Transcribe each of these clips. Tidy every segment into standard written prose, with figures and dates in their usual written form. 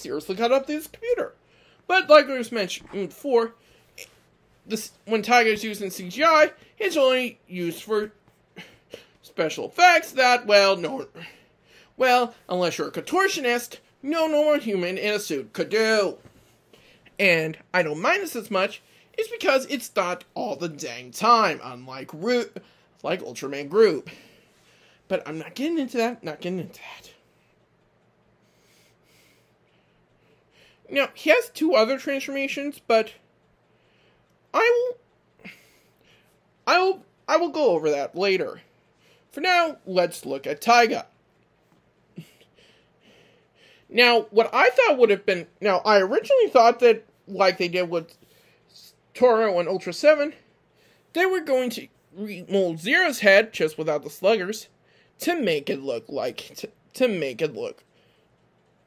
seriously cut up this computer. But like I was mentioned before, when Taiga is used in CGI, it's only used for special effects that, unless you're a contortionist, no normal human in a suit could do. And I don't mind this as much, is because it's not all the dang time, unlike Ultraman Group. But I'm not getting into that, Now, he has 2 other transformations, but I will go over that later. For now, let's look at Taiga. Now, what I thought would have been... Now, I originally thought that, like they did with Toro and Ultra 7, they were going to remold Zero's head, just without the sluggers, to make it look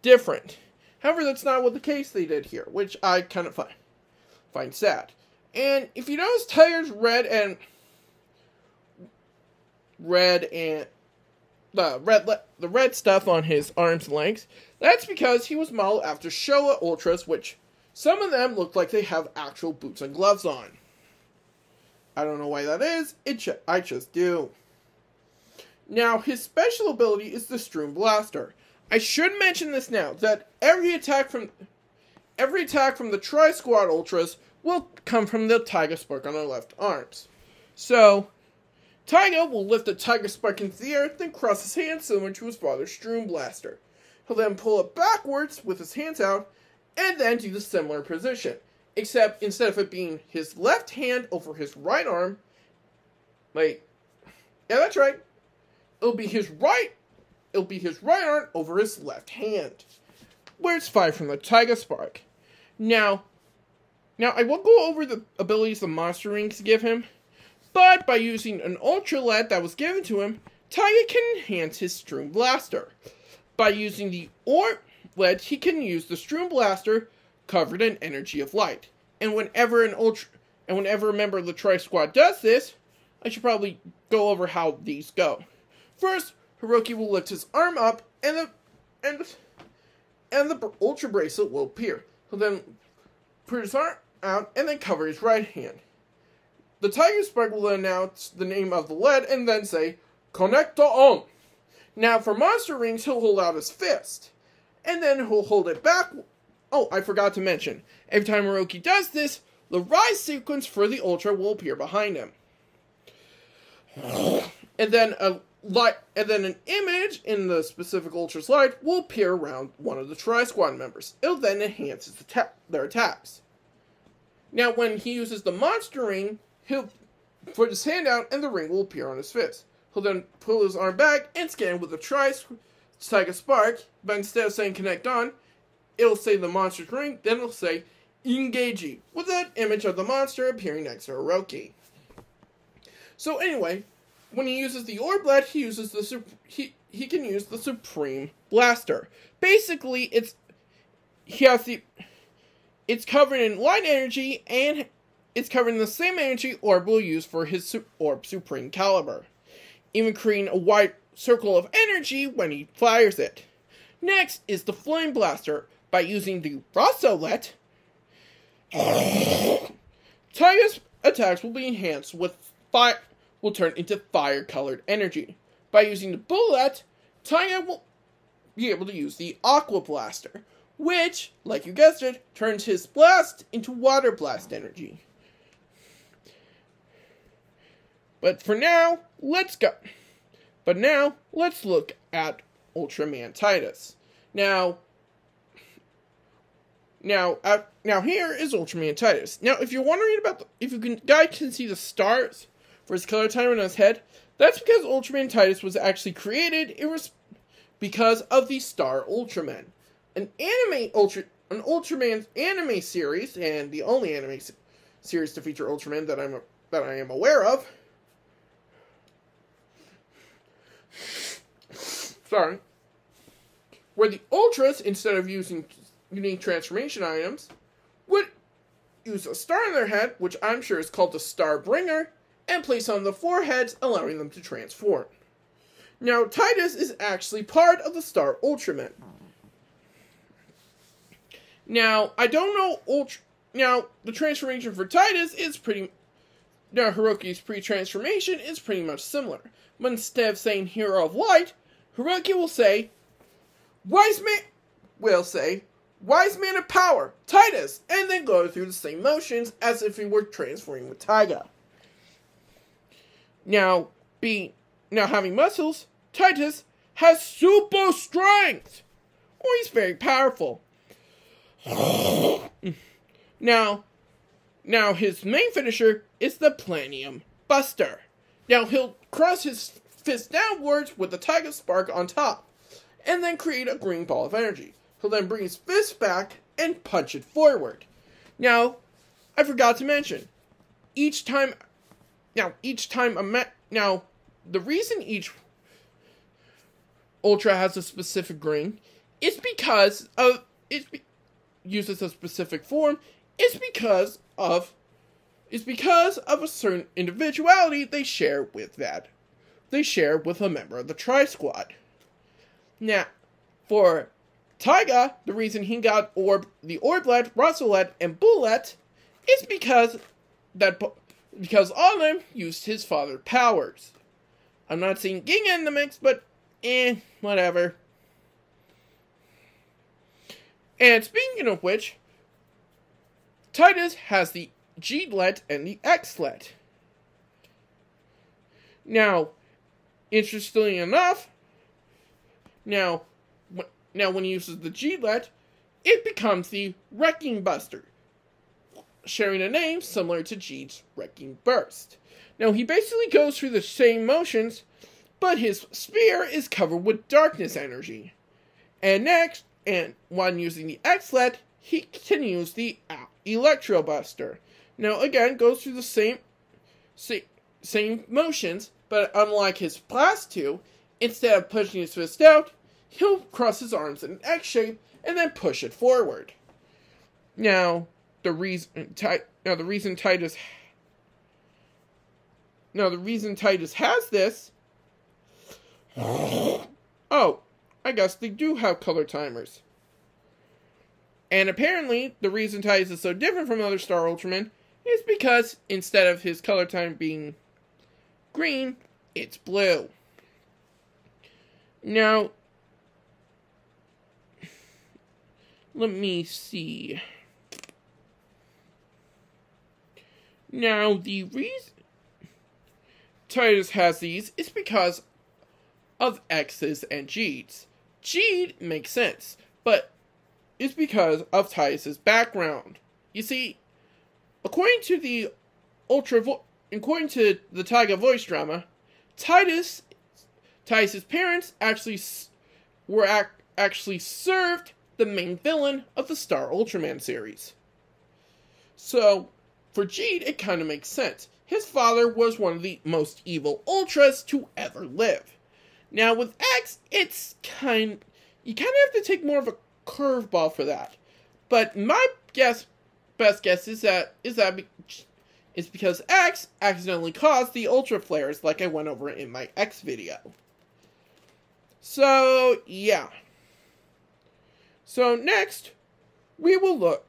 different. However, that's not what the case they did here, which I kind of find sad. And if you notice Taiga's the red stuff on his arms and legs, that's because he was modeled after Showa Ultras, which some of them look like they have actual boots and gloves on. I don't know why that is, I just do. Now, his special ability is the Stroom Blaster. I should mention this now, that every attack from the Tri-Squad Ultras will come from the Taiga Spark on their left arms. So, Taiga will lift the Taiga Spark into the air, then cross his hands similar to his father's Stroom Blaster. He'll then pull it backwards with his hands out, and then do the similar position. Except, instead of it being his left hand over his right arm, yeah, that's right. It'll be his right arm over his left hand, where it's fired from the Taiga Spark. Now I will go over the abilities the Monster Rings give him, but by using an Ultra LED that was given to him, Taiga can enhance his Stroom Blaster. By using the Orb LED, he can use the Stroom Blaster covered in energy of light. And whenever a member of the Tri-Squad does this, I should probably go over how these go. First, Hiroki will lift his arm up, and the Ultra Bracelet will appear. He'll then put his arm out, and then cover his right hand. The Taiga Spark will announce the name of the LED, and then say, "Connect on." Now, for Monster Rings, he'll hold out his fist, and then he'll hold it back. Oh, I forgot to mention, every time Hiroki does this, the rise sequence for the Ultra will appear behind him. And then an image in the specific Ultra's light will appear around one of the Tri-Squad members. It'll then enhance their attacks. Now, when he uses the Monster Ring, he'll put his hand out and the ring will appear on his fist. He'll then pull his arm back and scan with the Taiga Spark, but instead of saying connect on, it'll say the monster's ring, then it'll say Engagey, with that image of the monster appearing next to Hiroki. So anyway, when he uses the Orb LED, he can use the Supreme Blaster. Basically, it's covered in light energy, and it's covered in the same energy Orb will use for his Orb Supreme Caliber, even creating a wide circle of energy when he fires it. Next is the Flame Blaster. By using the Rosso LED, Taiga's attacks will be enhanced with will turn into fire-colored energy. By using the Bullet, Taiga will be able to use the Aqua Blaster, which, like you guessed it, turns his blast into water blast energy. But now, let's look at Ultraman Titus. Now here is Ultraman Titus. Now, if you're wondering about guys can see the stars for his color timer on his head, that's because Ultraman Titus was actually created because of the Star Ultraman, an Ultraman anime series, and the only anime series to feature Ultraman that I am aware of. Sorry. Where the Ultras, instead of using unique transformation items, would use a star on their head, which I'm sure is called the Star Bringer, and place on the foreheads, allowing them to transform. Now, Titus is actually part of the Star Ultraman. Now, I don't know Now, the transformation for Titus is Hiroki's pre-transformation is pretty much similar. But instead of saying Hero of Light, Hiroki will say, Wise Man of Power, Titus, and then go through the same motions as if he were transforming with Taiga. Now, having muscles, Titus has super strength, or he's very powerful. Now, his main finisher is the Planium Buster. Now, he'll cross his fist downwards with the Taiga Spark on top, and then create a green ball of energy. He'll then bring his fist back and punch it forward. Now, I forgot to mention, the reason each Ultra has a specific green is because uses a specific form is because of a certain individuality they share with a member of the Tri-Squad. Now, for Taiga, the reason he got the Orblet, Rossolet, and Bullet is because all of them used his father's powers. I'm not seeing Ginga in the mix, but whatever. And speaking of which, Titus has the G-let and the X-let. Now, interestingly enough, when he uses the G-let, it becomes the Wrecking Buster, sharing a name similar to G's Wrecking Burst. Now, he basically goes through the same motions, but his spear is covered with darkness energy. And when using the X-let, he can use the Electro Buster. Now, again, goes through the same motions, but unlike his Blast 2, instead of pushing his fist out, he'll cross his arms in an X shape and then push it forward. Now, the reason Titus has this. Oh, I guess they do have color timers. And apparently, the reason Titus is so different from other Star Ultramen is because instead of his color time being green, it's blue. Now, let me see. Now, the reason Titus has these is because of X's and G's. G makes sense, but it's because of Titus's background. You see, according to the Taiga voice drama, Titus's parents actually served the main villain of the Star Ultraman series. So, for Jeed, it kind of makes sense. His father was one of the most evil Ultras to ever live. Now, with X, you kind of have to take more of a curveball for that. But my best guess is because X accidentally caused the Ultra Flares, like I went over in my X video. So, yeah. So next, we will look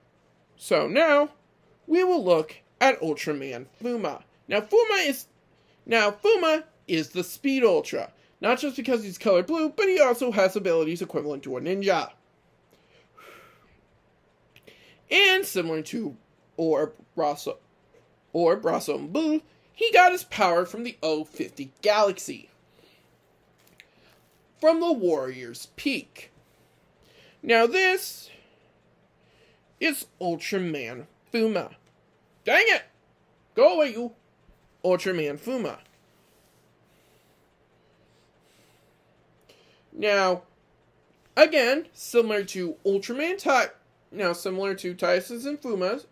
at Ultraman Fuma. Now Fuma is the Speed Ultra. Not just because he's color blue, but he also has abilities equivalent to a ninja. And similar to Orb, Brasso, and Boo, he got his power from the O50 Galaxy. From the Warrior's Peak. Now this is Ultraman Fuma. Dang it! Go away, you! Ultraman Fuma. Now, again, similar to Titus's and Taiga's,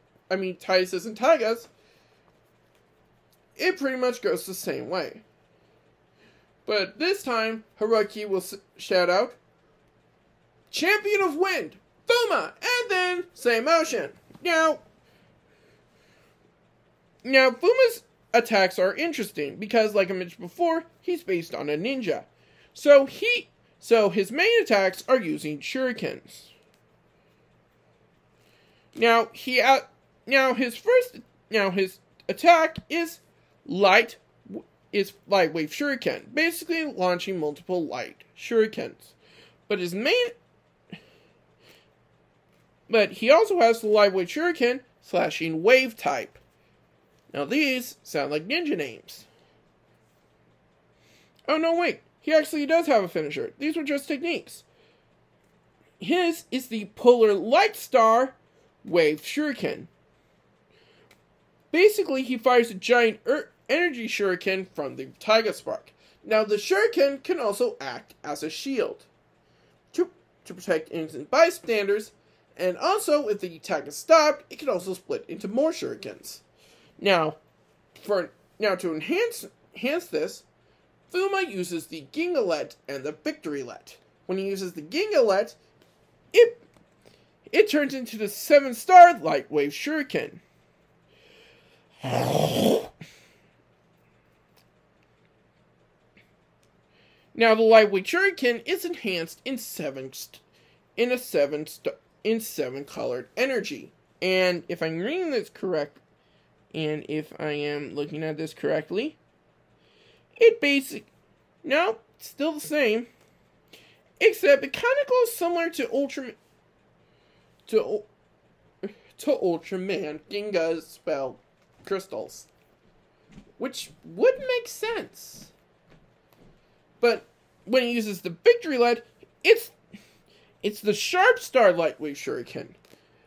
it pretty much goes the same way. But this time, Hiroki will shout out, Champion of Wind, Fuma, and then same motion. Now Fuma's attacks are interesting because, like I mentioned before, he's based on a ninja. So his main attacks are using shurikens. Now his attack is lightwave shuriken, basically launching multiple light shurikens. But he also has the lightweight shuriken slashing wave type. Now these sound like ninja names. Oh no, wait. He actually does have a finisher. These were just techniques. His is the Polar Light Star Wave Shuriken. Basically, he fires a giant energy shuriken from the Taiga spark. Now, the shuriken can also act as a shield to protect innocent bystanders, and also, if the attack is stopped, it can also split into more shurikens. Now, to enhance this, Fuma uses the Gingalet and the Victorylet. When he uses the Gingalet, it turns into the 7-star Lightwave Shuriken. Now the Lightweight Shuriken is enhanced in 7 colored energy. And if I'm reading this correct, and if I am looking at this correctly, no, it's still the same, except it kind of goes similar to Ultraman Ginga's spell crystals, which would make sense. But when he uses the Victorylet, it's the Sharp Star Lightwave Shuriken.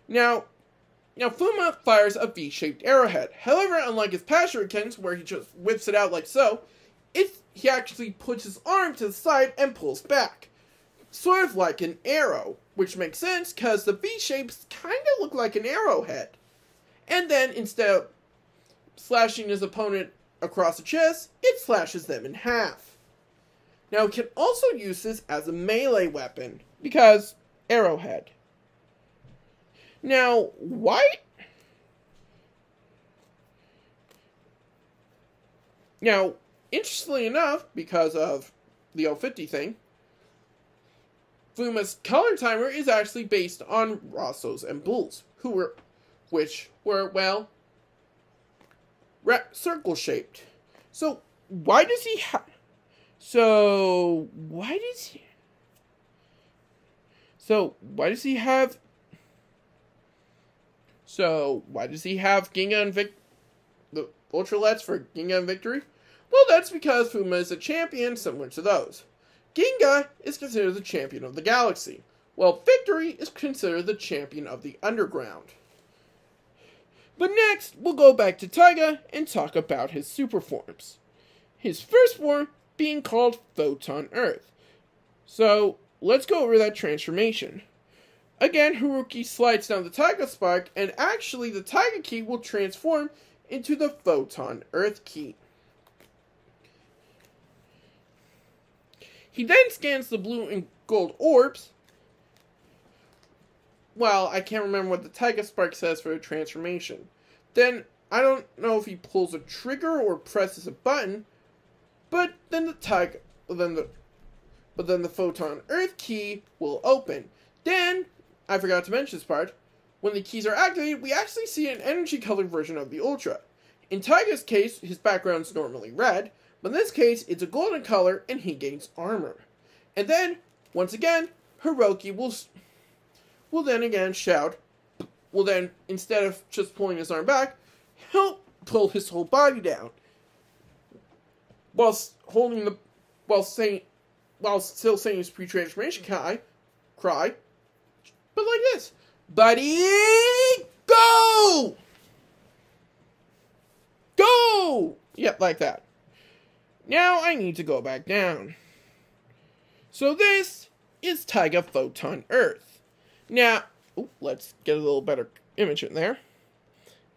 Now Fuma fires a V-shaped arrowhead. However, unlike his past shurikens, where he just whips it out like so, he actually puts his arm to the side and pulls back. Sort of like an arrow, which makes sense because the V-shapes kind of look like an arrowhead. And then instead of slashing his opponent across the chest, it slashes them in half. Now it can also use this as a melee weapon, because arrowhead. Now, interestingly enough, because of the 050 thing, Fuma's color timer is actually based on Rossos and Bulls, which were circle shaped. So why does he have Ginga and the Ultralets for Ginga and Victory? Well, that's because Fuma is a champion similar to those. Ginga is considered the champion of the galaxy, while Victory is considered the champion of the underground. But next, we'll go back to Taiga and talk about his super forms. His first form being called Photon Earth. So, let's go over that transformation. Again, Haruki slides down the Taiga spark, and actually the Taiga key will transform into the Photon Earth key. He then scans the blue and gold orbs. Well, I can't remember what the Taiga spark says for the transformation. Then, I don't know if he pulls a trigger or presses a button, but then the Photon Earth key will open. Then, I forgot to mention this part, when the keys are activated, we actually see an energy-colored version of the Ultra. In Taiga's case, his background is normally red, but in this case, it's a golden color, and he gains armor. And then, once again, Hiroki will then again shout, instead of just pulling his arm back, he'll pull his whole body down, while still saying his pre-transformation cry, but like this, buddy, go! Go! Yep, like that. Now I need to go back down. So this is Taiga Photon Earth. Now, let's get a little better image in there.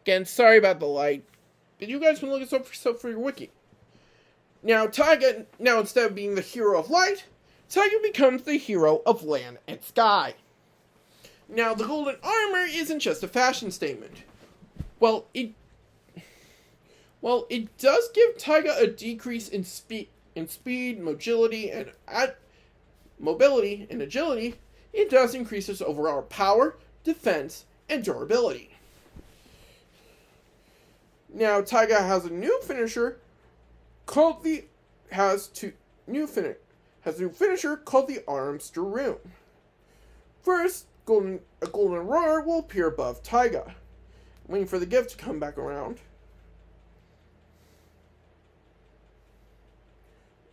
Again, sorry about the light, but you guys can look this up for your wiki. Now, Taiga, instead of being the hero of light, Taiga becomes the hero of land and sky. Now, the golden armor isn't just a fashion statement. Well, it does give Taiga a decrease in speed, mobility, and agility. It does increase his overall power, defense, and durability. Now, Taiga has a new finisher called the new finisher called the Arms Room. First, a golden aurora will appear above Taiga, waiting for the gift to come back around.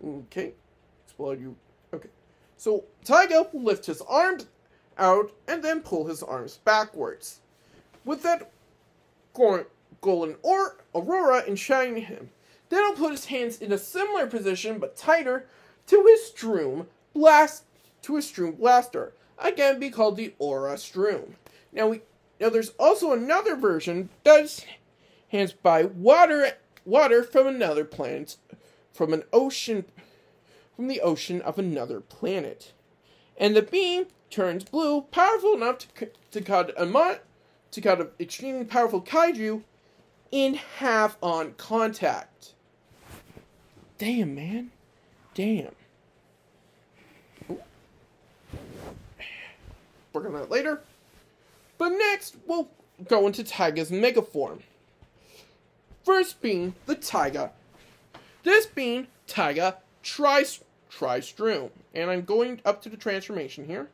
Okay, explode you. Okay, so Taiga will lift his arms out and then pull his arms backwards, with that golden aurora enshrining him. Then he'll put his hands in a similar position but tighter to his Stroom blaster. Again, be called the Aura Stroom. Now there's also another version that's enhanced by water from another planet, from the ocean of another planet, and the beam turns blue, powerful enough to cut an extremely powerful kaiju in half on contact. Damn, man. Damn. Ooh. Work on that later. But next, we'll go into Taiga's mega form. First being the Taiga. This being Taiga Tri-Stroom. And I'm going up to the transformation here.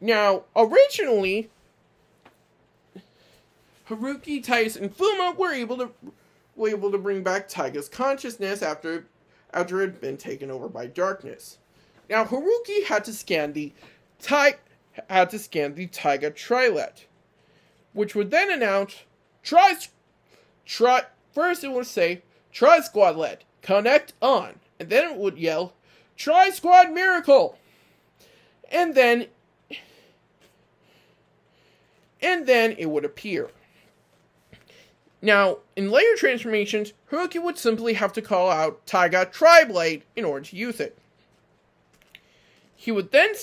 Now, originally, Haruki, Titus, and Fuma were able to bring back Taiga's consciousness after it had been taken over by darkness. Now, Haruki had to scan the Taiga Trilet, which would then announce first it would say Tri-Squadlet, connect on, and then it would yell Tri-Squad Miracle, and then it would appear. Now, in later transformations, Haruki would simply have to call out Taiga Tri-Blade in order to use it. He would then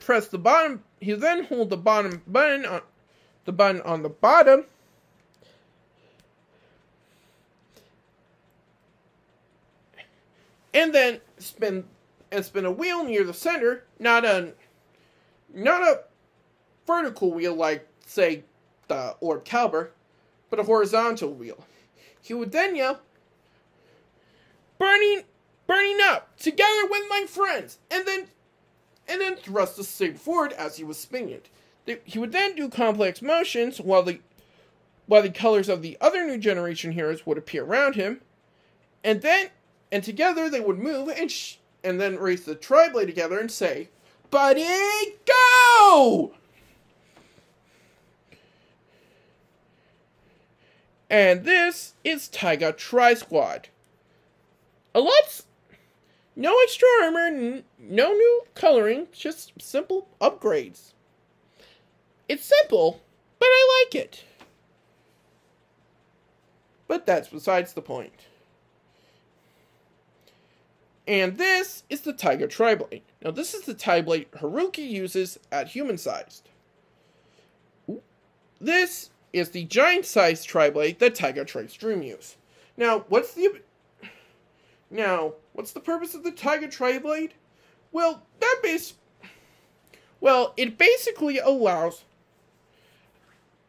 press the bottom. He would then hold the bottom button on the bottom, and then spin a wheel near the center, not a vertical wheel like, say, the Orb Caliber, but a horizontal wheel. He would then yell, burning up, together with my friends, and then thrust the saber forward as he was spinning it. He would then do complex motions while the colors of the other new generation heroes would appear around him, and together they would move and then raise the tri-blade together and say, "Buddy, go!" And this is Taiga Tri-Squad. No extra armor, no new coloring, just simple upgrades. It's simple, but I like it. But that's besides the point. And this is the Taiga Tri-Blade. Now this is the Tri-Blade Haruki uses at human-sized. This is the giant-sized Tri-Blade that Taiga Tri-Stroom use. Now, what's the purpose of the Taiga Tri-Blade? Well, it basically allows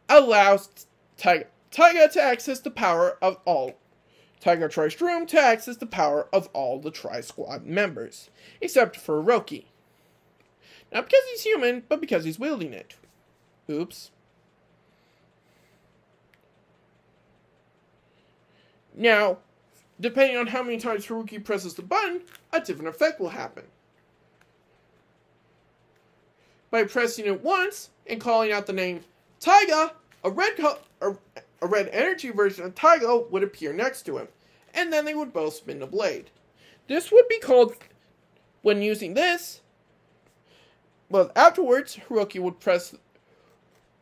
Taiga to access the power of all. Taiga Tri-Stroom to access the power of all the Tri-Squad members, except for Hiroki. Not because he's human, but because he's wielding it. Oops. Now, depending on how many times Haruki presses the button, a different effect will happen. By pressing it once and calling out the name Taiga, a red energy version of Taiga would appear next to him, and then they would both spin the blade. This would be called, when using this, well, afterwards, Haruki would press,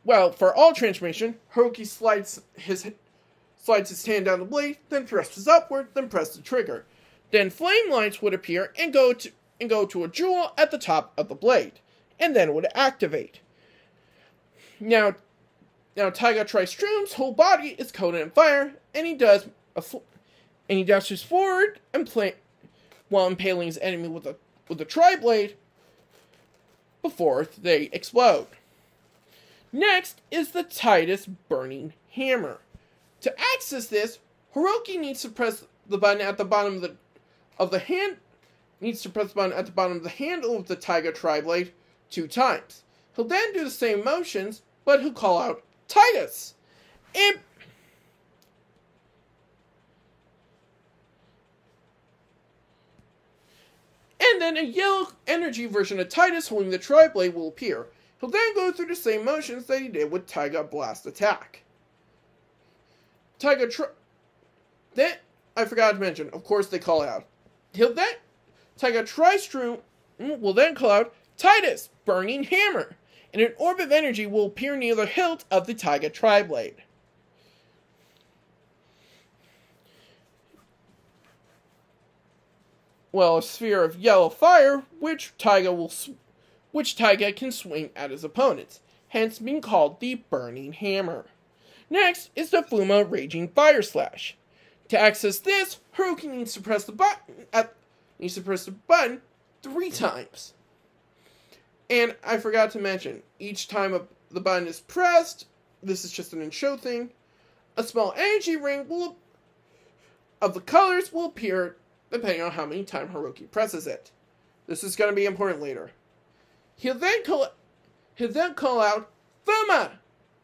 for all transformation, Haruki slides his hand down the blade, then thrusts upward, then press the trigger. Then flame lights would appear and go to a jewel at the top of the blade, and then it would activate. Now Taiga Tri-Stroom's whole body is coated in fire, and he dashes forward and while impaling his enemy with a tri-blade. before they explode. Next is the Titus Burning Hammer. To access this, Hiroki needs to press the button at the bottom of the hand. Needs to press the button at the bottom of the handle of the Taiga Tri-Blade 2 times. He'll then do the same motions, but he'll call out Titus. And then a yellow energy version of Titus holding the Tri-Blade will appear. He'll then go through the same motions that he did with Taiga Blast Attack. Then, I forgot to mention, of course they call out. Taiga Tri-Stream will then call out Titus Burning Hammer, and an orb of energy will appear near the hilt of the Taiga Tri-Blade. Well, a sphere of yellow fire, which Taiga can swing at his opponents, hence being called the Burning Hammer. Next is the Fuma Raging Fire Slash. To access this, Hiroki needs to press the button 3 times. And I forgot to mention, each time the button is pressed, this is just an in-show thing, a small energy ring of the colors will appear depending on how many times Hiroki presses it. This is going to be important later. He'll then call out Fuma,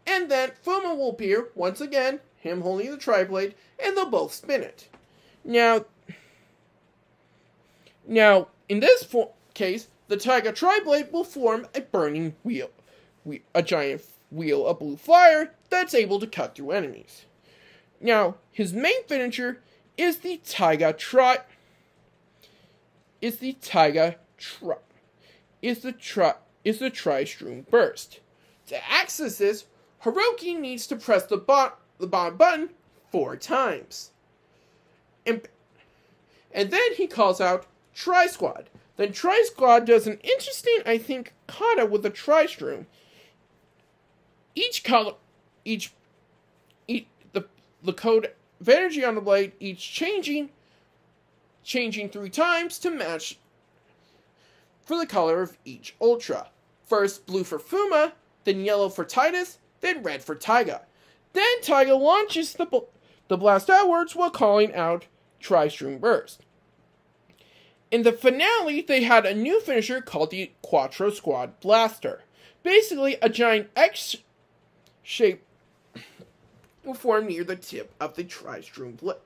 and then Fuma will appear once again, him holding the Tri-Blade, and they'll both spin it. Now in this case, the Taiga Tri-Blade will form a burning wheel, a giant wheel of blue fire that's able to cut through enemies. Now, his main finisher is the Tri-Stream Burst. To access this, Hiroki needs to press the bottom button 4 times. And then he calls out Tri-Squad. Then Tri-Squad does an interesting, I think, kata with the Tri-Stream. The code of energy on the blade, each changing 3 times to match for the color of each Ultra. First blue for Fuma, then yellow for Titus, then red for Taiga. Then Taiga launches the blast outwards while calling out Tri-Stream Burst. In the finale, they had a new finisher called the Quattro Squad Blaster. Basically, a giant X shape will form near the tip of the Tri-Stream blade.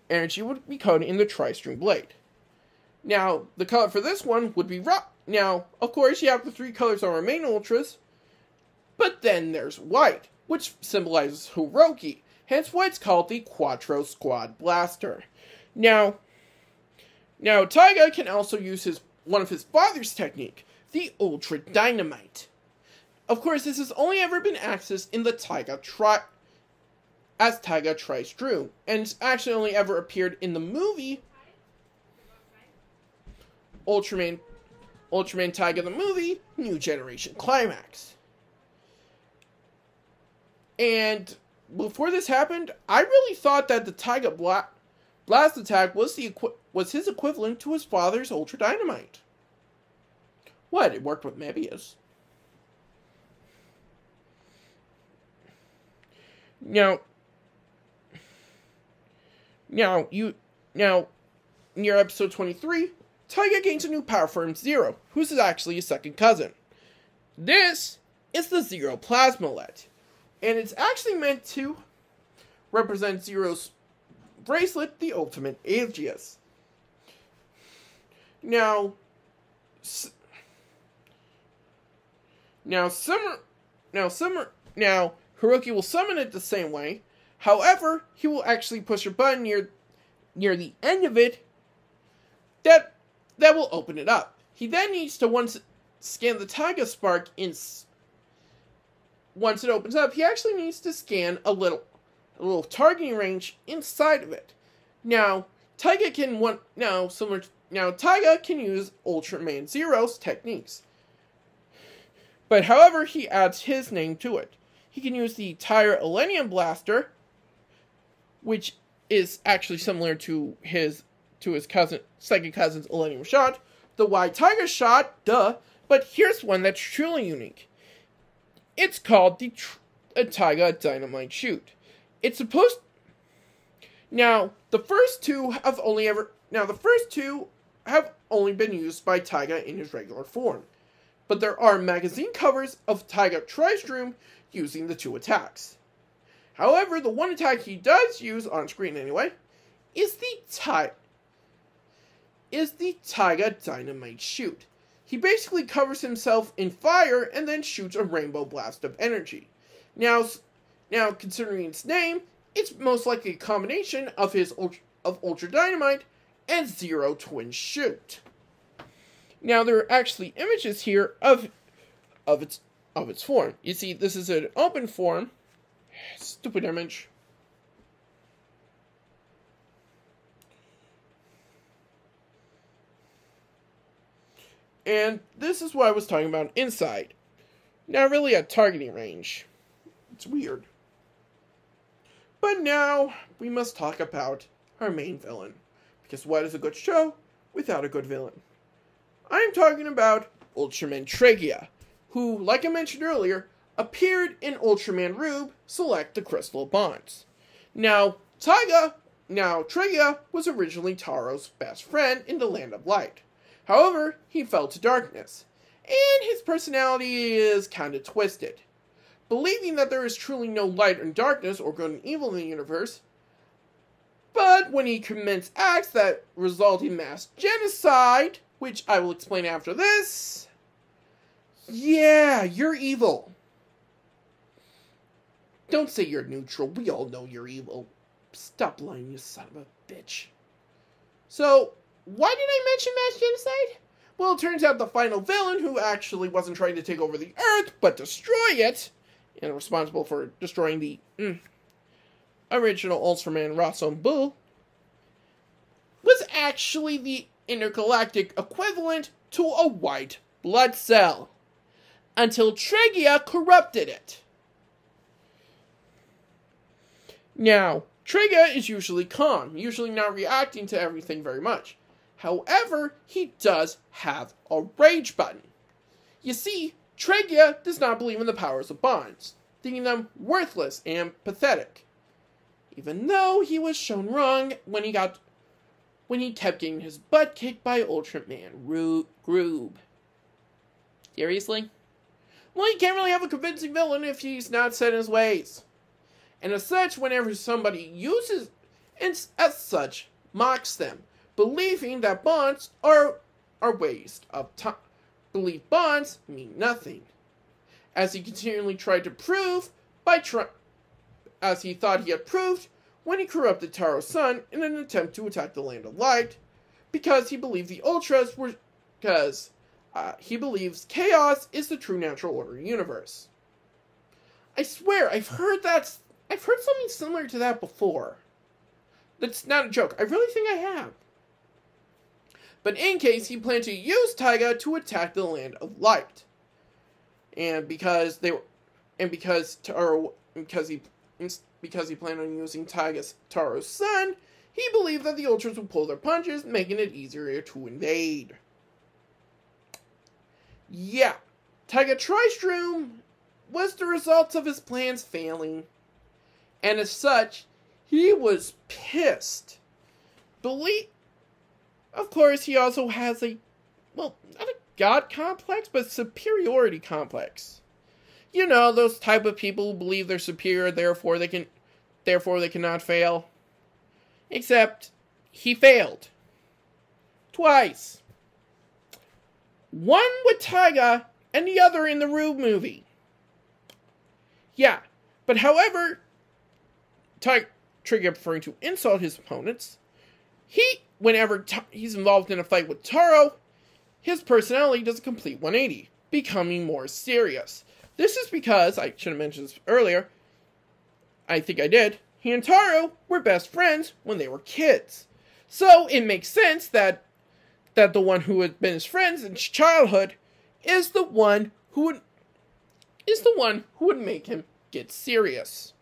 Energy would be coded in the Tri-Stream blade. Now, the color for this one would be rock. Now, of course, you have the 3 colors on our main Ultras, but then there's white, which symbolizes Hiroki, hence why it's called the Quattro Squad Blaster. Now Taiga can also use one of his father's technique, the Ultra Dynamite. Of course, this has only ever been accessed in the Taiga Tri-Stream, and it's actually only ever appeared in the movie Ultraman Taiga the movie, New Generation Climax. And before this happened, I really thought that the Taiga Blast Attack was his equivalent to his father's Ultra Dynamite. What? It worked with Mebius. Now, near episode 23, Taiga gains a new power form, Zero, who's actually his second cousin. This is the Zero Plasmalet, and it's actually meant to represent Zero's bracelet, the Ultimate Aegis. Now Hiroki will summon it the same way. However, he will actually push a button near the end of it that will open it up. He then needs to scan the Taiga Spark once it opens up. He actually needs to scan a little targeting range inside of it. Now, Taiga can use Ultraman Zero's techniques. But however, he adds his name to it. He can use the Tire Elenium Blaster, which is actually similar to his second cousin's Elenium Shot, the White Tiger Shot, But here's one that's truly unique. It's called the Taiga Dynamite Shoot. It's supposed... Now, the first two have only been used by Taiga in his regular form. But there are magazine covers of Taiga Tri-Stroom using the two attacks. However, the one attack he does use, on screen anyway, is the Taiga Dynamite Shoot. He basically covers himself in fire and then shoots a rainbow blast of energy. Now considering its name, it's most likely a combination of Ultra Dynamite and Zero Twin Shoot. Now there are actually images here of its form. You see, this is an open form. Stupid image. And this is what I was talking about inside. Not really a targeting range. It's weird. But now, we must talk about our main villain. Because what is a good show without a good villain? I'm talking about Ultraman Taiga, who, like I mentioned earlier, appeared in Ultraman Rube Select the Crystal Bonds. Now, Taiga was originally Taro's best friend in the Land of Light. However, he fell to darkness, and his personality is kinda twisted. Believing that there is truly no light and darkness or good and evil in the universe, but when he commits acts that result in mass genocide, which I will explain after this, yeah, you're evil. Don't say you're neutral, we all know you're evil. Stop lying, you son of a bitch. So, why did I mention mass genocide? Well, it turns out the final villain, who actually wasn't trying to take over the Earth, but destroy it, and responsible for destroying the original Ultraman Rason Bull, was actually the intergalactic equivalent to a white blood cell, until Taiga corrupted it. Now, Taiga is usually calm, usually not reacting to everything very much. However, he does have a rage button. You see, Taiga does not believe in the powers of bonds, thinking them worthless and pathetic. Even though he was shown wrong when he kept getting his butt kicked by Ultraman Rube. Seriously? Well, you can't really have a convincing villain if he's not set in his ways. And as such, whenever somebody uses, and as such, mocks them, believing that bonds are waste of time. Believe bonds mean nothing. As he continually tried to prove as he thought he had proved when he corrupted Taro's son in an attempt to attack the Land of Light, because he believed the Ultras were, he believes chaos is the true natural order of the universe. I swear, I've heard something similar to that before. That's not a joke. I really think I have. But in case, he planned to use Taiga to attack the Land of Light. And because he planned on using Taro's son, he believed that the Ultras would pull their punches, making it easier to invade. Yeah, Taiga Tri-Stroom was the result of his plans failing. And as such, he was pissed. Of course, he also has not a god complex, but superiority complex. You know, those type of people who believe they're superior, therefore they cannot fail. Except, he failed. Twice. One with Taiga, and the other in the Rube movie. Yeah, but however, Taiga preferring to insult his opponents, whenever he's involved in a fight with Taro, his personality does a complete 180, becoming more serious. This is because, I should have mentioned this earlier, I think I did, he and Taro were best friends when they were kids. So it makes sense that the one who had been his friends in childhood is the one who would make him get serious.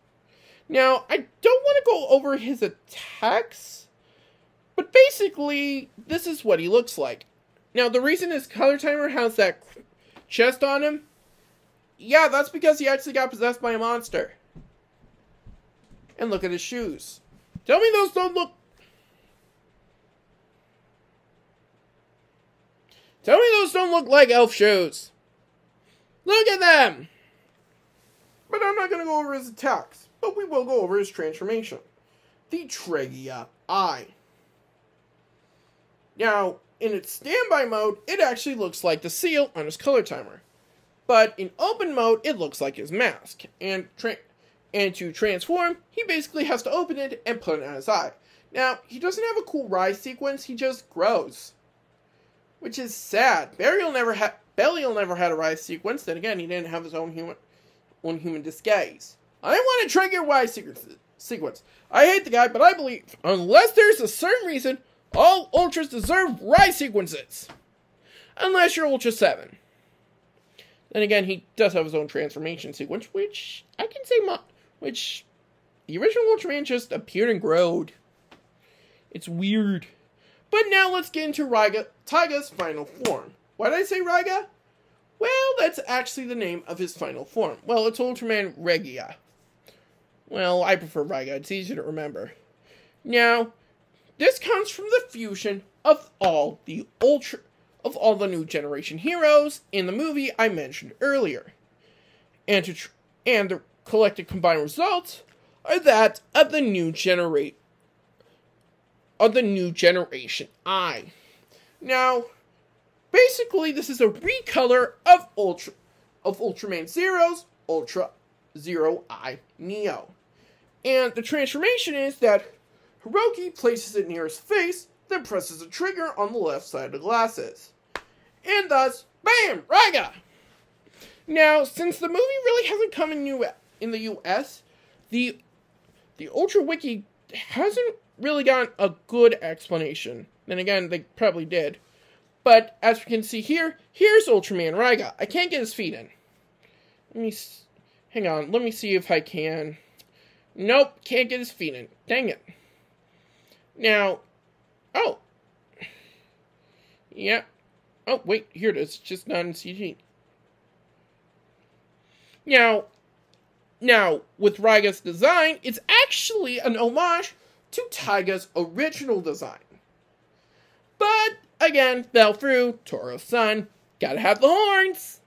Now, I don't want to go over his attacks, but basically, this is what he looks like. Now, the reason his color timer has that chest on him? Yeah, that's because he actually got possessed by a monster. And look at his shoes. Tell me those don't look... Tell me those don't look like elf shoes. Look at them! But I'm not going to go over his attacks. But we will go over his transformation. The Taiga Eye. Now, in its standby mode, it actually looks like the seal on his color timer. But in open mode, it looks like his mask. And to transform, he basically has to open it and put it on his eye. Now, he doesn't have a cool rise sequence, he just grows. Which is sad. Belial never had a rise sequence, then again, he didn't have his own human disguise. I want to trigger rise sequence. I hate the guy, but I believe, unless there's a certain reason, all Ultras deserve rise sequences. Unless you're Ultra 7. Then again, he does have his own transformation sequence, which I can say, which the original Ultraman just appeared and growed. It's weird. But now let's get into Taiga's final form. Why did I say Raiga? Well, that's actually the name of his final form. Well, it's Ultraman Regia. Well, I prefer Raiga. It's easier to remember. Now, this comes from the fusion of all the new generation heroes in the movie I mentioned earlier. And the collected combined results are that of the new generation Eye. Now, basically this is a recolor of Ultraman Zero's Ultra Zero Eye Neo. And the transformation is that Hiroki places it near his face, then presses a trigger on the left side of the glasses. And thus, BAM! Raiga! Now, since the movie really hasn't come in the US, the Ultra Wiki hasn't really gotten a good explanation. Then again, they probably did. But, as we can see here, here's Ultraman Raiga. I can't get his feet in. Hang on, let me see if I can. Nope, can't get his feet in. Dang it. Now, oh. Yeah. Oh, wait, here it is. It's just not in CG. Now, with Raiga's design, it's actually an homage to Taiga's original design. But, again, fell through. Toro's son. Gotta have the horns.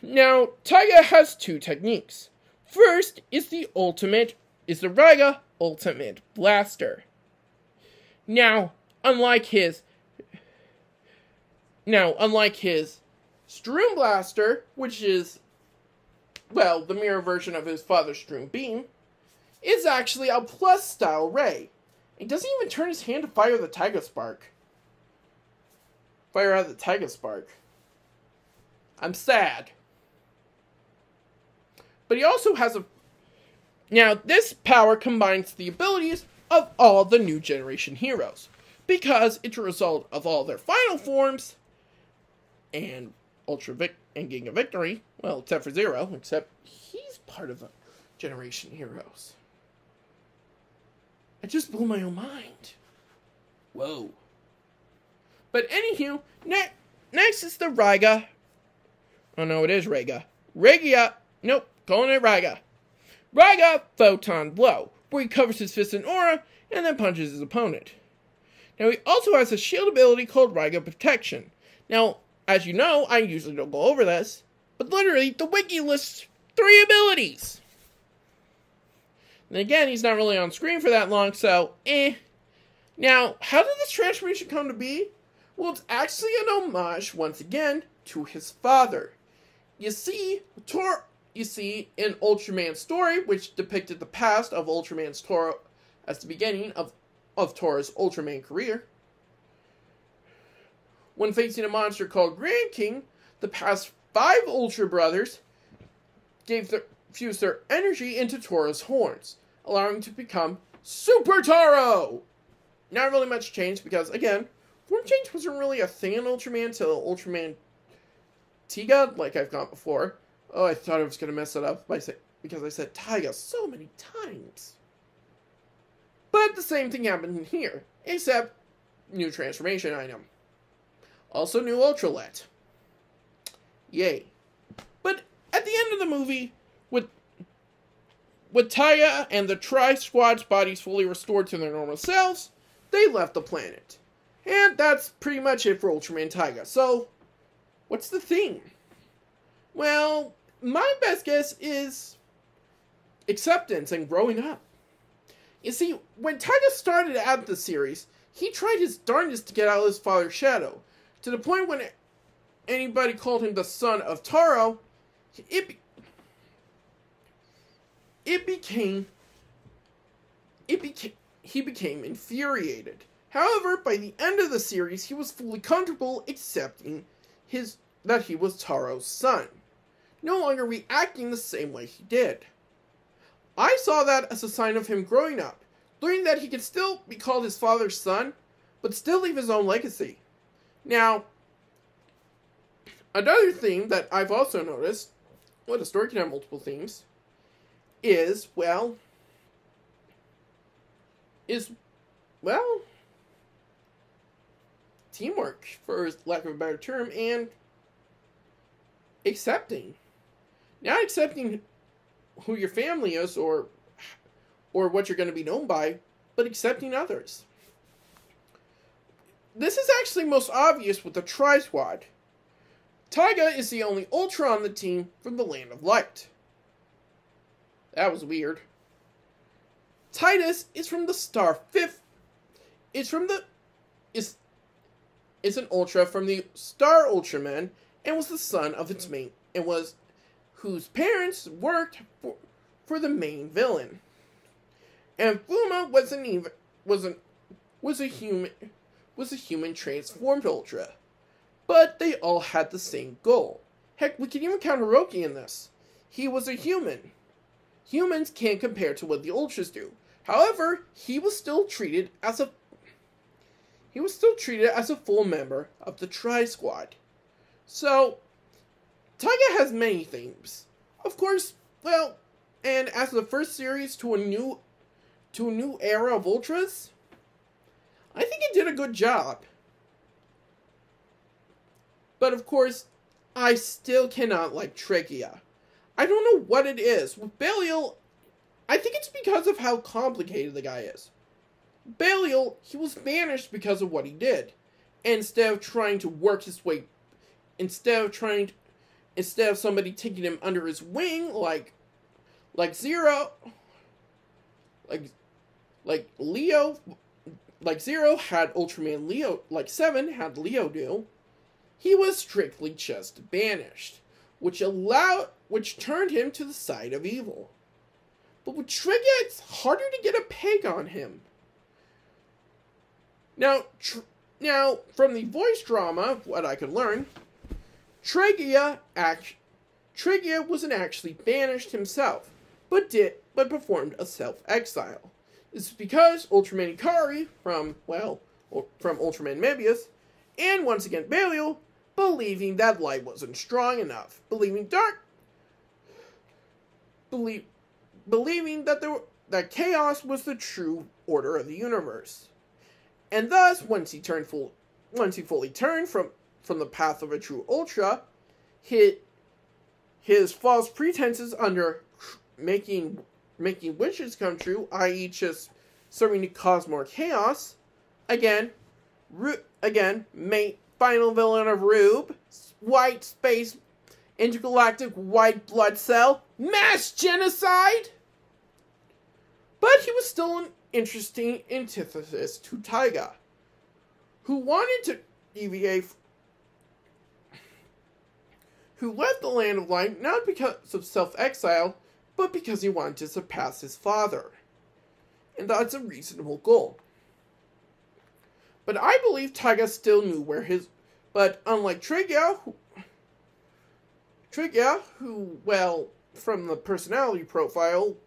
Now, Taiga has two techniques. First is the Raiga Ultimate Blaster. Now, unlike his Stroom Blaster, which is, well, the mirror version of his father's Stroom Beam, is actually a plus-style ray. He doesn't even turn his hand to fire the Taiga Spark. Fire out the Taiga Spark. I'm sad. But he also has Now, this power combines the abilities of all the new generation heroes, because it's a result of all their final forms, and Giga Victory, well, except for Zero, except he's part of the generation heroes. It just blew my own mind. Whoa. But anywho, next is the Raiga. Oh no, it is Raiga. Regia. Nope, calling it Raiga. Raiga Photon Blow, where he covers his fist in aura and then punches his opponent. Now he also has a shield ability called Raiga Protection. Now, as you know, I usually don't go over this, but literally the wiki lists 3 abilities. And again, he's not really on screen for that long, so Now, how did this transformation come to be? Well, it's actually an homage, once again, to his father. You see, in Ultraman's story, which depicted the past of Ultraman's Toro as the beginning of Toro's Ultraman career, when facing a monster called Grand King, the past 5 Ultra Brothers fused their energy into Toro's horns, allowing him to become Super Toro! Not really much change because, again, form change wasn't really a thing in Ultraman till Ultraman Taiga, like I've got before. Oh, I thought I was going to mess it up because I said Taiga so many times. But the same thing happened here, except new transformation item. Also knew Ultralet. Yay. But at the end of the movie, with Taiga and the Tri-Squad's bodies fully restored to their normal selves, they left the planet. And that's pretty much it for Ultraman Taiga. So, what's the theme? Well, my best guess is acceptance and growing up. You see, when Taiga started out the series, he tried his darndest to get out of his father's shadow, to the point when anybody called him the son of Taro, he became infuriated. However, by the end of the series, he was fully comfortable accepting that he was Taro's son, no longer reacting the same way he did. I saw that as a sign of him growing up, learning that he could still be called his father's son, but still leave his own legacy. Now, another theme that I've also noticed, well, the story can have multiple themes, is teamwork, for lack of a better term, and accepting. Not accepting who your family is or what you're going to be known by, but accepting others. This is actually most obvious with the Tri-Squad. Taiga is the only Ultra on the team from the Land of Light. That was weird. Titus is from the Star Fifth. Is an Ultra from the Star Ultraman and was the son of its main whose parents worked for the main villain. And Fuma was a human transformed Ultra. But they all had the same goal. Heck, we can even count Hiroki in this. He was a human. Humans can't compare to what the Ultras do. However, he was still treated as a full member of the Tri-Squad. So, Taiga has many themes. Of course, and as the first series to a new era of Ultras, I think it did a good job. But of course, I still cannot like Taiga. I don't know what it is. With Belial, I think it's because of how complicated the guy is. Belial, he was banished because of what he did. Instead of trying to work his way, instead of somebody taking him under his wing, like Zero had Ultraman Leo, like 7 had Leo do, he was strictly just banished, which turned him to the side of evil. But with Taiga, it's harder to get a peg on him. Now, from the voice drama, what I could learn, Taiga wasn't actually banished himself, but performed a self-exile. This is because Ultraman Ikari from Ultraman Mebius, and once again Belial, believing that light wasn't strong enough, believing that chaos was the true order of the universe. And thus, once he fully turned from the path of a true Ultra, his false pretenses under making wishes come true, i.e. just serving to cause more chaos, again, final villain of Rube, white space, intergalactic white blood cell, mass genocide! But he was still an interesting antithesis to Taiga, who left the Land of Light not because of self-exile, but because he wanted to surpass his father. And that's a reasonable goal. But I believe Taiga still knew but unlike Taiga, who, from the personality profile,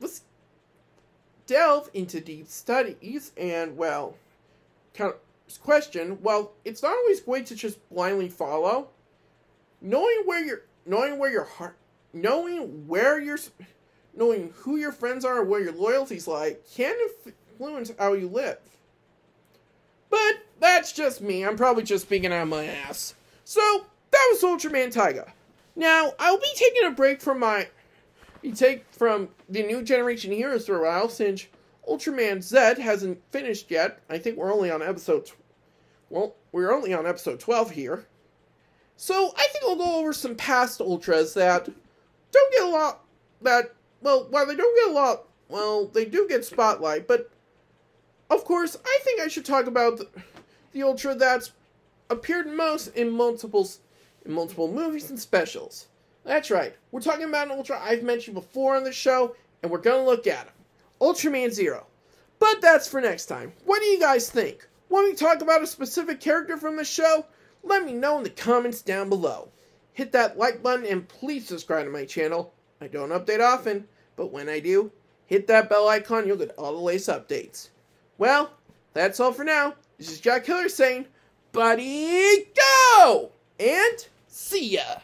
let's delve into deep studies and, kind of question, it's not always great to just blindly follow. Knowing who your friends are and where your loyalties lie can influence how you live. But that's just me. I'm probably just speaking out of my ass. So, that was Ultraman Taiga. Now, I'll be taking a break from the new generation heroes for a while, since Ultraman Z hasn't finished yet. I think we're only on episode 12 here. So, I think I'll go over some past Ultras that don't get a lot, they do get spotlight, but of course, I think I should talk about the Ultra that's appeared most in multiple movies and specials. That's right, we're talking about an Ultra I've mentioned before on the show, and we're gonna look at him. Ultraman Zero. But that's for next time. What do you guys think? Want me to talk about a specific character from the show? Let me know in the comments down below. Hit that like button and please subscribe to my channel. I don't update often, but when I do, hit that bell icon, you'll get all the latest updates. Well, that's all for now. This is Jack Killer saying, buddy, go! And see ya!